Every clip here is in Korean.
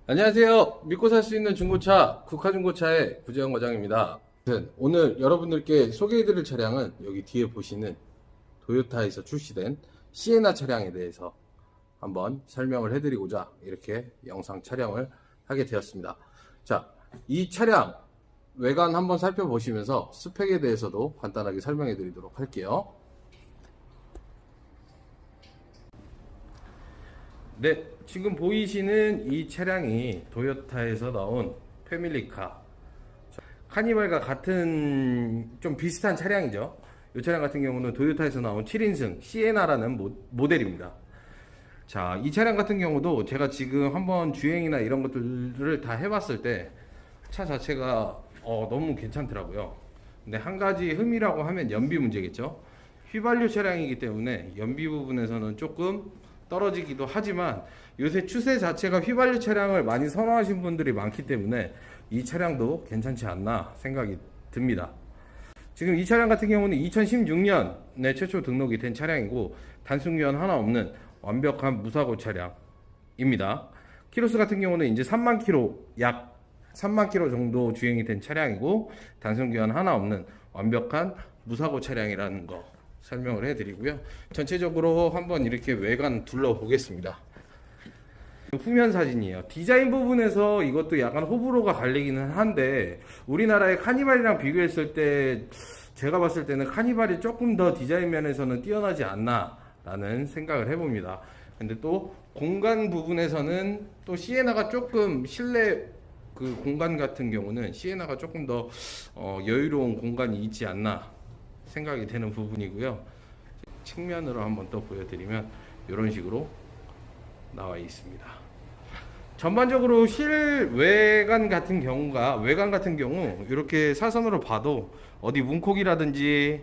안녕하세요. 믿고 살 수 있는 중고차 국화중고차의 구재영 과장입니다. 오늘 여러분들께 소개해드릴 차량은 여기 뒤에 보시는 도요타에서 출시된 시에나 차량에 대해서 한번 설명을 해드리고자 이렇게 영상 촬영을 하게 되었습니다. 자, 이 차량 외관 한번 살펴보시면서 스펙에 대해서도 간단하게 설명해 드리도록 할게요. 네, 지금 보이시는 이 차량이 도요타에서 나온 패밀리카 카니발과 같은 좀 비슷한 차량이죠. 이 차량 같은 경우는 도요타에서 나온 7인승 시에나라는 모델입니다. 자, 이 차량 같은 경우도 제가 지금 한번 주행이나 이런 것들을 다 해봤을 때 차 자체가 너무 괜찮더라고요. 근데 한 가지 흠이라고 하면 연비 문제겠죠. 휘발유 차량이기 때문에 연비 부분에서는 조금 떨어지기도 하지만 요새 추세 자체가 휘발유 차량을 많이 선호하신 분들이 많기 때문에 이 차량도 괜찮지 않나 생각이 듭니다. 지금 이 차량 같은 경우는 2016년에 최초 등록이 된 차량이고 단순기한 하나 없는 완벽한 무사고 차량입니다. 키로수 같은 경우는 이제 3만 킬로, 약 3만 킬로 정도 주행이 된 차량이고 단순기한 하나 없는 완벽한 무사고 차량이라는 거 설명을 해드리고요. 전체적으로 한번 이렇게 외관 둘러보겠습니다. 후면 사진이에요. 디자인 부분에서 이것도 약간 호불호가 갈리기는 한데 우리나라의 카니발이랑 비교했을 때 제가 봤을 때는 카니발이 조금 더 디자인 면에서는 뛰어나지 않나 라는 생각을 해봅니다. 근데 또 공간 부분에서는 또 시에나가 조금 실내 그 공간 같은 경우는 시에나가 조금 더 여유로운 공간이 있지 않나 생각이 되는 부분이고요. 측면으로 한번 또 보여드리면 이런 식으로 나와 있습니다. 전반적으로 외관 같은 경우 이렇게 사선으로 봐도 어디 문콕이라든지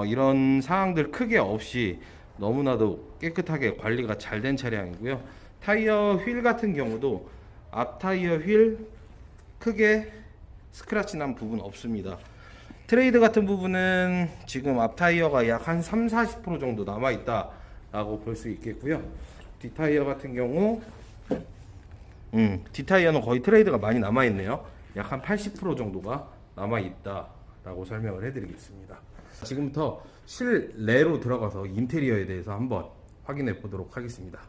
이런 사항들 크게 없이 너무나도 깨끗하게 관리가 잘 된 차량이고요. 타이어 휠 같은 경우도 앞 타이어 휠 크게 스크래치 난 부분 없습니다. 트레이드 같은 부분은 지금 앞 타이어가 약 한 30-40% 정도 남아있다 라고 볼 수 있겠고요. 뒷타이어 같은 경우 뒷타이어는 거의 트레이드가 많이 남아있네요. 약 한 80% 정도가 남아있다 라고 설명을 해드리겠습니다. 지금부터 실내로 들어가서 인테리어에 대해서 한번 확인해 보도록 하겠습니다.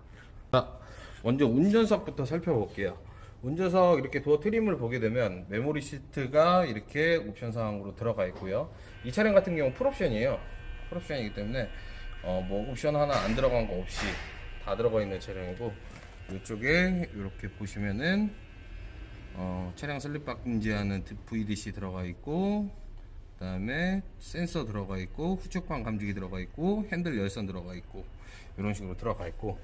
자, 먼저 운전석부터 살펴볼게요. 운전석 이렇게 도어 트림을 보게 되면 메모리 시트가 이렇게 옵션 사항으로 들어가 있고요. 이 차량 같은 경우 풀옵션이에요. 풀옵션이기 때문에 뭐 옵션 하나 안 들어간 거 없이 다 들어가 있는 차량이고, 이쪽에 이렇게 보시면은 차량 슬립박 금지하는 VDC 들어가 있고, 그 다음에 센서 들어가 있고, 후측방 감지기 들어가 있고, 핸들 열선 들어가 있고, 이런 식으로 들어가 있고,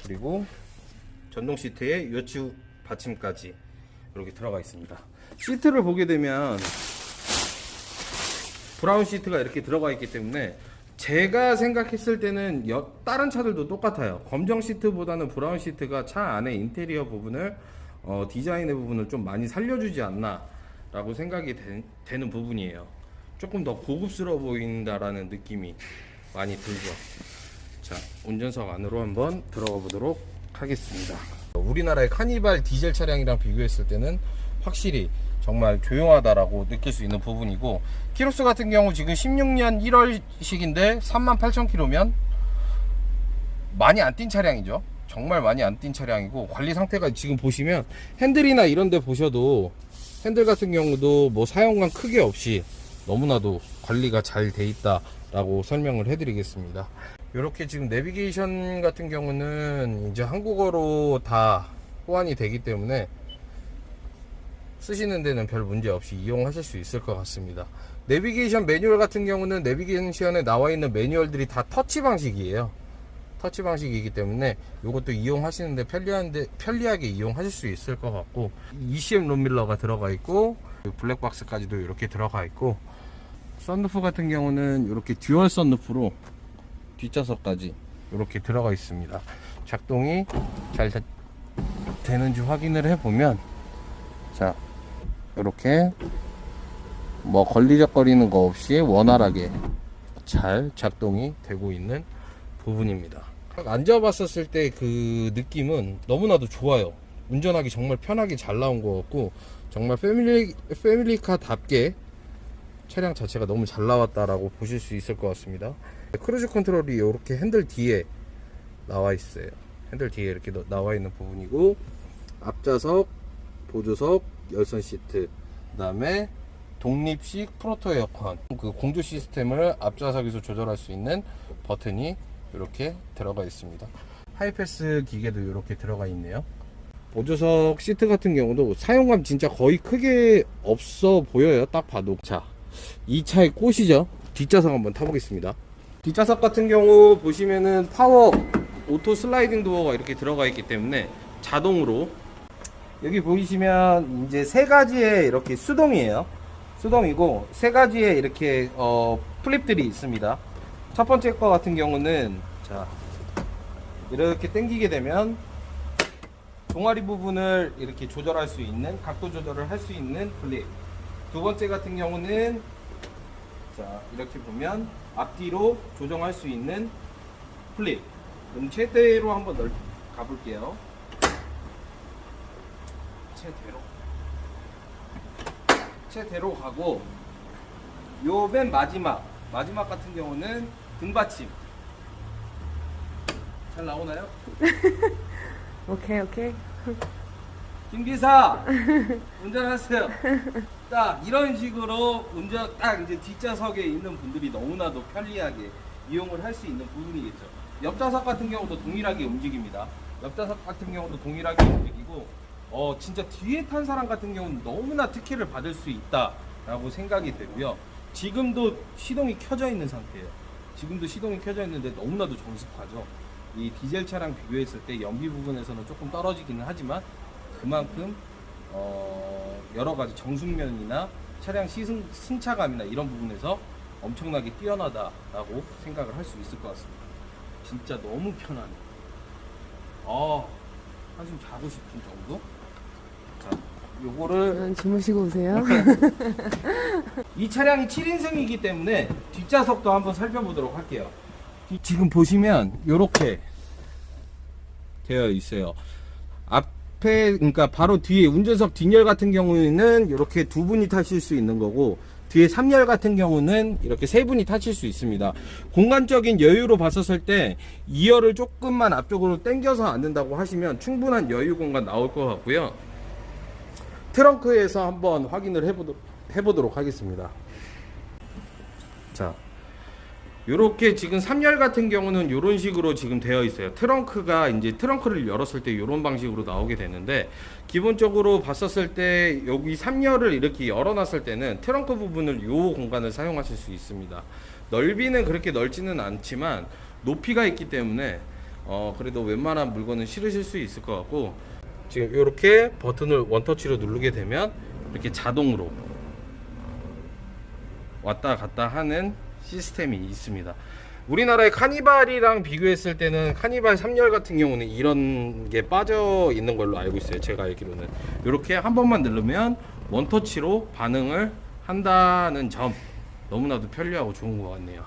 그리고 전동 시트에 요추 받침까지 이렇게 들어가 있습니다. 시트를 보게 되면 브라운 시트가 이렇게 들어가 있기 때문에 제가 생각했을 때는 다른 차들도 똑같아요. 검정 시트보다는 브라운 시트가 차 안에 인테리어 부분을 디자인의 부분을 좀 많이 살려주지 않나 라고 생각이 되는 부분이에요. 조금 더 고급스러워 보인다라는 느낌이 많이 들죠. 자, 운전석 안으로 한번 들어가 보도록 하겠습니다. 우리나라의 카니발 디젤 차량이랑 비교했을 때는 확실히 정말 조용하다라고 느낄 수 있는 부분이고, 키로수 같은 경우 지금 16년 1월식인데 38,000km면 많이 안 뛴 차량이죠. 정말 많이 안 뛴 차량이고, 관리 상태가 지금 보시면 핸들이나 이런 데 보셔도 핸들 같은 경우도 뭐 사용감 크게 없이 너무나도 관리가 잘 돼 있다 라고 설명을 해 드리겠습니다. 이렇게 지금 내비게이션 같은 경우는 이제 한국어로 다 호환이 되기 때문에 쓰시는 데는 별 문제 없이 이용하실 수 있을 것 같습니다. 내비게이션 매뉴얼 같은 경우는 내비게이션에 나와 있는 매뉴얼들이 다 터치 방식이에요. 터치 방식이기 때문에 이것도 이용하시는데 편리하게 이용하실 수 있을 것 같고, ECM 룸밀러가 들어가 있고 블랙박스까지도 이렇게 들어가 있고, 썬루프 같은 경우는 이렇게 듀얼 썬루프로 뒷좌석까지 이렇게 들어가 있습니다. 작동이 잘 되는지 확인을 해보면, 자, 이렇게 뭐 걸리적거리는 거 없이 원활하게 잘 작동이 되고 있는 부분입니다. 앉아봤었을 때 그 느낌은 너무나도 좋아요. 운전하기 정말 편하게 잘 나온 것 같고, 정말 패밀리카답게 차량 자체가 너무 잘 나왔다라고 보실 수 있을 것 같습니다. 크루즈 컨트롤이 이렇게 핸들 뒤에 나와 있어요. 핸들 뒤에 이렇게 나와 있는 부분이고, 앞좌석, 보조석, 열선 시트, 그 다음에 독립식 프로토 에어컨, 그 공조 시스템을 앞좌석에서 조절할 수 있는 버튼이 이렇게 들어가 있습니다. 하이패스 기계도 이렇게 들어가 있네요. 보조석 시트 같은 경우도 사용감 진짜 거의 크게 없어 보여요. 딱 봐도. 자, 이 차의 꽃이죠. 뒷좌석 한번 타보겠습니다. 뒷좌석 같은 경우 보시면은 파워 오토 슬라이딩 도어가 이렇게 들어가 있기 때문에 자동으로, 여기 보이시면 이제 세 가지의 이렇게 수동이에요. 수동이고 세 가지의 이렇게 플립들이 있습니다. 첫 번째 거 같은 경우는, 자, 이렇게 당기게 되면 종아리 부분을 이렇게 조절할 수 있는, 각도 조절을 할 수 있는 플립. 두 번째 같은 경우는, 자, 이렇게 보면 앞뒤로 조정할 수 있는 플립. 그럼 최대로 한번 가볼게요. 최대로 가고, 요 맨 마지막 같은 경우는 등받침. 잘 나오나요? 오케이. 김기사 운전하세요. 딱 이런 식으로 운전, 딱 이제 뒷좌석에 있는 분들이 너무나도 편리하게 이용을 할 수 있는 부분이겠죠. 옆좌석 같은 경우도 동일하게 움직입니다. 옆좌석 같은 경우도 동일하게 움직이고, 진짜 뒤에 탄 사람 같은 경우는 너무나 특혜를 받을 수 있다라고 생각이 되고요. 지금도 시동이 켜져 있는 상태예요. 지금도 시동이 켜져 있는데 너무나도 정숙하죠. 이 디젤 차량 비교했을 때 연비 부분에서는 조금 떨어지기는 하지만, 그만큼 여러 가지 정숙면이나 차량 승차감이나 이런 부분에서 엄청나게 뛰어나다라고 생각을 할 수 있을 것 같습니다. 진짜 너무 편하네. 한숨 자고 싶은 정도. 자, 요거를 주무시고 오세요. 이 차량이 7인승이기 때문에 뒷좌석도 한번 살펴보도록 할게요. 지금 보시면 이렇게 되어 있어요. 앞에, 그러니까 바로 뒤에 운전석 뒷열 같은 경우에는 이렇게 두 분이 타실 수 있는 거고, 뒤에 3열 같은 경우는 이렇게 세 분이 타실 수 있습니다. 공간적인 여유로 봤었을 때 2열을 조금만 앞쪽으로 당겨서 앉는다고 하시면 충분한 여유 공간 나올 것 같고요. 트렁크에서 한번 확인을 해보도록 하겠습니다. 자, 요렇게 지금 3열 같은 경우는 요런 식으로 지금 되어 있어요. 트렁크가 이제 트렁크를 열었을 때 요런 방식으로 나오게 되는데, 기본적으로 봤었을 때 여기 3열을 이렇게 열어놨을 때는 트렁크 부분을 요 공간을 사용하실 수 있습니다. 넓이는 그렇게 넓지는 않지만 높이가 있기 때문에 그래도 웬만한 물건은 실으실 수 있을 것 같고, 지금 요렇게 버튼을 원터치로 누르게 되면 이렇게 자동으로 왔다 갔다 하는 시스템이 있습니다. 우리나라의 카니발이랑 비교했을 때는 카니발 3열 같은 경우는 이런 게 빠져 있는 걸로 알고 있어요. 제가 알기로는 이렇게 한 번만 누르면 원터치로 반응을 한다는 점, 너무나도 편리하고 좋은 것 같네요.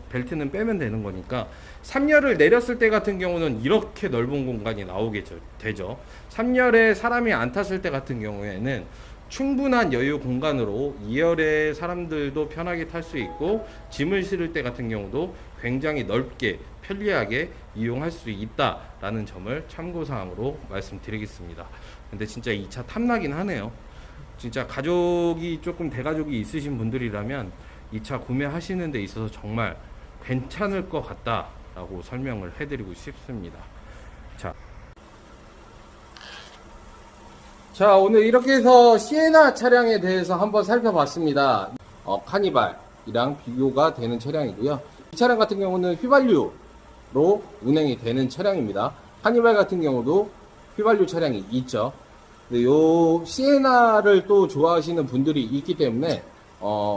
벨트는 빼면 되는 거니까. 3열을 내렸을 때 같은 경우는 이렇게 넓은 공간이 되죠. 3열에 사람이 안 탔을 때 같은 경우에는 충분한 여유 공간으로 2열의 사람들도 편하게 탈 수 있고, 짐을 실을 때 같은 경우도 굉장히 넓게 편리하게 이용할 수 있다라는 점을 참고사항으로 말씀드리겠습니다. 근데 진짜 이 차 탐나긴 하네요. 진짜 가족이 조금 대가족이 있으신 분들이라면 이 차 구매하시는 데 있어서 정말 괜찮을 것 같다라고 설명을 해드리고 싶습니다. 자, 오늘 이렇게 해서 시에나 차량에 대해서 한번 살펴봤습니다. 카니발이랑 비교가 되는 차량이고요. 이 차량 같은 경우는 휘발유로 운행이 되는 차량입니다. 카니발 같은 경우도 휘발유 차량이 있죠. 근데 요 시에나를 또 좋아하시는 분들이 있기 때문에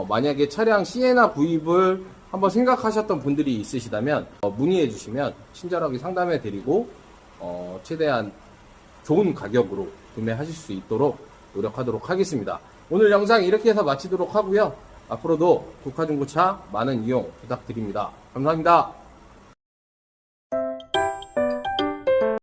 만약에 차량 시에나 구입을 한번 생각하셨던 분들이 있으시다면 문의해 주시면 친절하게 상담해 드리고 최대한 좋은 가격으로 구매하실 수 있도록 노력하도록 하겠습니다. 오늘 영상 이렇게 해서 마치도록 하고요. 앞으로도 국화중고차 많은 이용 부탁드립니다. 감사합니다.